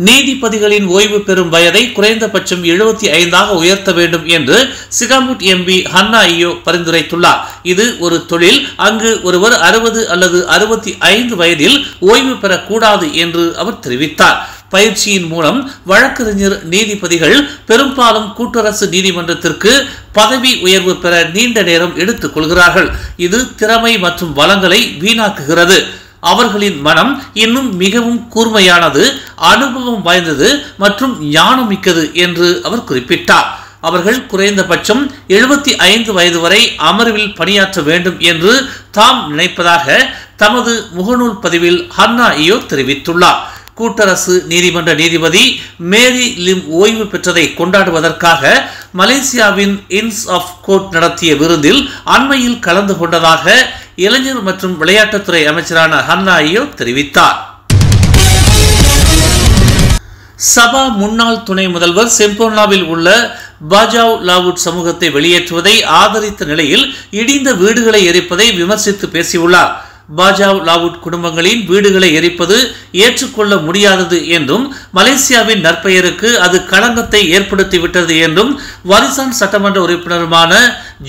நீதிபதிகளின் ஓய்வு பெறும் வயதை குறைந்தபட்சம் 75 உயர்த்த வேண்டும் என்று சிகாமுட் எம்பி ஹன்னா ஐயோ பரிந்துரைத்துள்ளார். இது ஒரு தொழில், அங்கு ஒருவர் 60 அல்லது 65 வயதில் ஓய்வு பெறக்கூடாது என்று அவர் தெரிவித்தார். பயிற்சியின் மூலம் வழக்கறிஞர் நீதிபதிகள் பெரும்பாலும் கூட்டரசு நீதிமன்றத்திற்கு பதவி உயர்வு பெற நீண்ட நேரம் எடுத்துக் கொள்கிறார்கள். இது திறமை மற்றும் வளங்களை வீணாக்குகிறது. அவர்களின் மனம் இன்னும் மிகவும் கூர்மையானது, அனுபவம் வாய்ந்தது மற்றும் ஞானமிக்கது என்று அவர் குறிப்பிட்டார். அவர்கள் குறைந்தபட்சம் 75 வயது வரை அமர்வில் பணியாற்ற வேண்டும் என்று தாம் நினைப்பதாக தமது முகநூல் பதிவில் ஹன்னா ஐயோ தெரிவித்துள்ளார். கூட்டரசு நீதிமன்ற நீதிபதி மேரி லிம் ஓய்வு பெற்றதை கொண்டாடுவதற்காக மலேசியாவின் இன்ஸ் ஆஃப் கோர்ட் நடத்திய விருந்தில் அண்மையில் கலந்து கொண்டதாக இளைஞர் மற்றும் விளையாட்டுத்துறை அமைச்சரான ஹன்னா ஐயோ தெரிவித்தார். சபா முன்னாள் துணை முதல்வர் செம்போர்னாவில் உள்ள பாஜாவ் லாவுட் சமூகத்தை வெளியேற்றுவதை ஆதரித்த நிலையில் இடிந்த வீடுகளை எரிப்பதை விமர்சித்து பேசியுள்ளார். பாஜாவ் லாவுட் குடும்பங்களின் வீடுகளை எரிப்பது ஏற்றுக்கொள்ள முடியாதது என்றும் மலேசியாவின் நற்பெயருக்கு அது களங்கத்தை ஏற்படுத்திவிட்டது என்றும் வாரிசான் சட்டமன்ற உறுப்பினருமான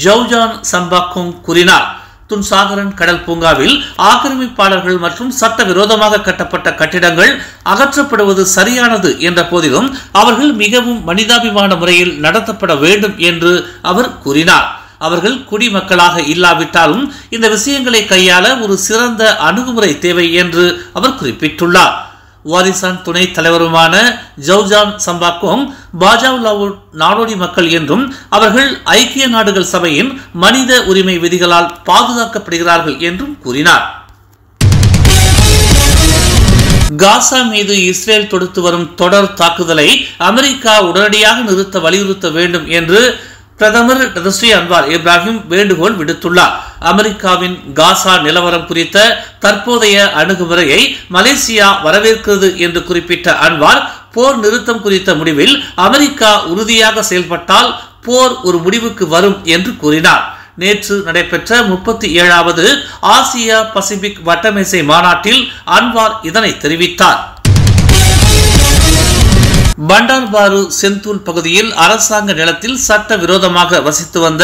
ஜவுஜான் சம்பாக்கும் கூறினார். துன்சாகரன் கடல் பூங்காவில் ஆக்கிரமிப்பாளர்கள் மற்றும் சட்டவிரோதமாக கட்டப்பட்ட கட்டிடங்கள் அகற்றப்படுவது சரியானது என்ற போதிலும் அவர்கள் மிகவும் மனிதாபிமான முறையில் நடத்தப்பட வேண்டும் என்று அவர் கூறினார். அவர்கள் குடிமக்களாக இல்லாவிட்டாலும் இந்த விஷயங்களை கையாள ஒரு சிறந்த அணுகுமுறை தேவை என்று அவர் குறிப்பிட்டுள்ளார். வாரிசான் துணை தலைவருமான ஜவுஜான் சம்பாக்கும் பாஜாவ் லாவுட் நாடோடி மக்கள் என்றும் அவர்கள் ஐக்கிய நாடுகள் சபையின் மனித உரிமை விதிகளால் பாதுகாக்கப்படுகிறார்கள் என்றும் கூறினார். காசா மீது இஸ்ரேல் தொடுத்து வரும் தொடர் தாக்குதலை அமெரிக்கா உடனடியாக நிறுத்த வலியுறுத்த வேண்டும் என்று பிரதமர் டதஸ்ரீ அன்வார் இப்ராஹிம் வேண்டுகோள் விடுத்துள்ளார். அமெரிக்காவின் காசா நிலவரம் குறித்த தற்போதைய அணுகுமுறையை மலேசியா வரவேற்கிறது என்று குறிப்பிட்ட அன்வார், போர் நிறுத்தம் குறித்த முடிவில் அமெரிக்கா உறுதியாக செயல்பட்டால் போர் ஒரு முடிவுக்கு வரும் என்று கூறினார். நேற்று நடைபெற்ற 37வது ஆசியா பசிபிக் வட்டமேசை மாநாட்டில் அன்வார் இதனை தெரிவித்தார். பண்டார்பாரு செந்தூல் பகுதியில் அரசாங்க நிலத்தில் சட்டவிரோதமாக வசித்து வந்த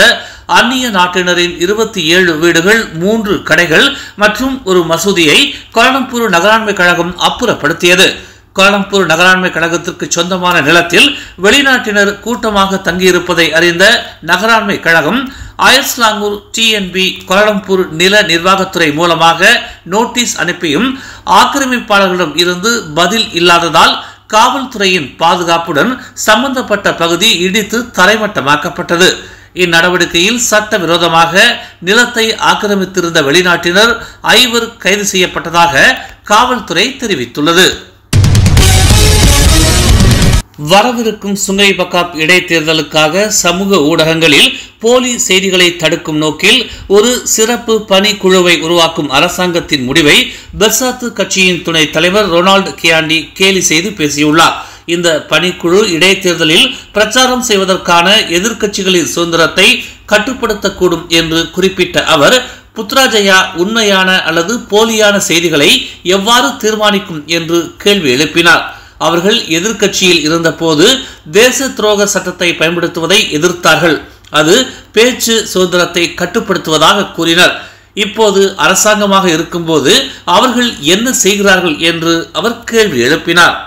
அந்நிய நாட்டினரின் 27 வீடுகள், 3 கடைகள் மற்றும் ஒரு மசூதியை கோலாலம்பூர் நகராண்மை கழகம் அப்புறப்படுத்தியது. கோலாலம்பூர் நகராண்மை கழகத்திற்கு சொந்தமான நிலத்தில் வெளிநாட்டினர் கூட்டமாக தங்கியிருப்பதை அறிந்த நகராண்மை கழகம் அயஸ்லாங்கூர் டிஎன்பி கோலாலம்பூர் நில நிர்வாகத்துறை மூலமாக நோட்டீஸ் அனுப்பியும் ஆக்கிரமிப்பாளர்களிடம் இருந்து பதில் இல்லாததால் காவல்துறையின் பாதுகாப்புடன் சம்பந்தப்பட்ட பகுதி இடித்து தரைமட்டமாக்கப்பட்டது. இந்நடவடிக்கையில் சட்டவிரோதமாக நிலத்தை ஆக்கிரமித்திருந்த வெளிநாட்டினர் 5 கைது செய்யப்பட்டதாக காவல்துறை தெரிவித்துள்ளது. வரவிருக்கும் சுங்கை பக்காப் இடைத்தேர்தலுக்காக சமூக ஊடகங்களில் போலி செய்திகளை தடுக்கும் நோக்கில் ஒரு சிறப்பு பணிக்குழுவை உருவாக்கும் அரசாங்கத்தின் முடிவை பெர்சாத்து கட்சியின் துணை தலைவர் ரொனால்டு கியாண்டி கேலி செய்து பேசியுள்ளார். இந்த பணிக்குழு இடைத்தேர்தலில் பிரச்சாரம் செய்வதற்கான எதிர்க்கட்சிகளின் சுதந்திரத்தை கட்டுப்படுத்தக்கூடும் என்று குறிப்பிட்ட அவர், புத்ராஜயா உண்மையான அல்லது போலியான செய்திகளை எவ்வாறு தீர்மானிக்கும் என்று கேள்வி எழுப்பினார். அவர்கள் எதிர்க்கட்சியில் இருந்தபோது தேச துரோக சட்டத்தை பயன்படுத்துவதை எதிர்த்தார்கள். அது பேச்சு சுதந்திரத்தை கட்டுப்படுத்துவதாக கூறினர். இப்போது அரசாங்கமாக இருக்கும்போது அவர்கள் என்ன செய்கிறார்கள் என்று அவர் கேள்வி எழுப்பினார்.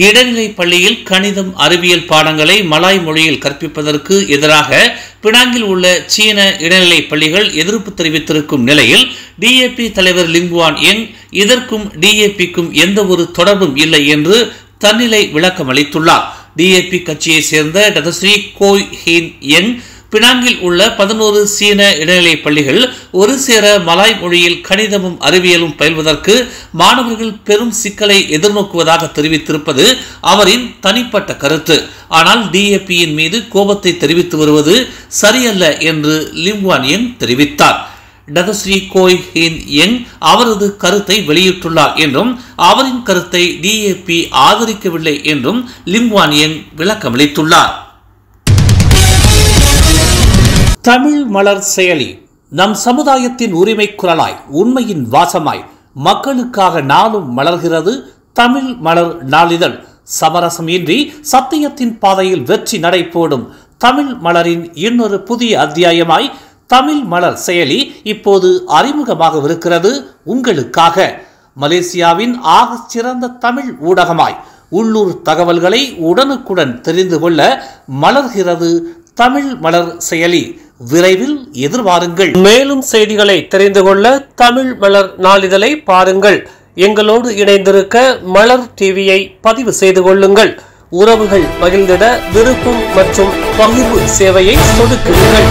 இடைநிலை பள்ளியில் கணிதம், அறிவியல் பாடங்களை மலாய் மொழியில் கற்பிப்பதற்கு எதிராக பினாங்கில் உள்ள சீன இடைநிலை பள்ளிகள் எதிர்ப்பு தெரிவித்திருக்கும் நிலையில் டிஏபி தலைவர் லிங்குவான் யங் இதற்கும் டிஏபிக்கும் எந்த ஒரு தொடர்பும் இல்லை என்று தன்னிலை விளக்கம் அளித்துள்ளார். டிஏபி கட்சியை சேர்ந்த டதஸ்ரீ கோய் ஹீன் யங் பினாங்கில் உள்ள 11 சீன இடைநிலை பள்ளிகள் ஒரு சேர மலாய் மொழியில் கணிதமும் அறிவியலும் பயில்வதற்கு மாணவர்கள் பெரும் சிக்கலை எதிர்நோக்குவதாக தெரிவித்திருப்பது அவரின் தனிப்பட்ட கருத்து. ஆனால் டிஏபியின் மீது கோபத்தை தெரிவித்து வருவது சரியல்ல என்று லிங்குவான் யங் தெரிவித்தார். டதஸ்ரீ கோய் ஹீன் யங் அவரது கருத்தை வெளியிட்டுள்ளார் என்றும் அவரின் கருத்தை டிஏபி ஆதரிக்கவில்லை என்றும் லிங்குவான் யங் விளக்கமளித்துள்ளார். தமிழ் மலர் செயலி நம் சமுதாயத்தின் உரிமை குரலாய், உண்மையின் வாசமாய், மக்களுக்காக நாளும் மலர்கிறது தமிழ் மலர் நாளிதழ். சமரசம் இன்றி சத்தியத்தின் பாதையில் வெற்றி நடை போடும் தமிழ் மலரின் இன்னொரு புதிய அத்தியாயமாய் தமிழ் மலர் செயலி இப்போது அறிமுகமாகவிருக்கிறது உங்களுக்காக. மலேசியாவின் ஆக சிறந்த தமிழ் ஊடகமாய் உள்ளூர் தகவல்களை உடனுக்குடன் தெரிந்து கொள்ள மலர்கிறது தமிழ் மலர் செயலி. விரைவில் எதிர்பாருங்கள். மேலும் செய்திகளை தெரிந்து கொள்ள தமிழ் மலர் நாளிதழை பாருங்கள். எங்களோடு இணைந்திருக்க மலர் டிவியை பதிவு செய்து கொள்ளுங்கள். உறவுகள் மகிழ்ந்திட விருப்பம் மற்றும் பகிர்வு சேவையை சொடுக்குங்கள்.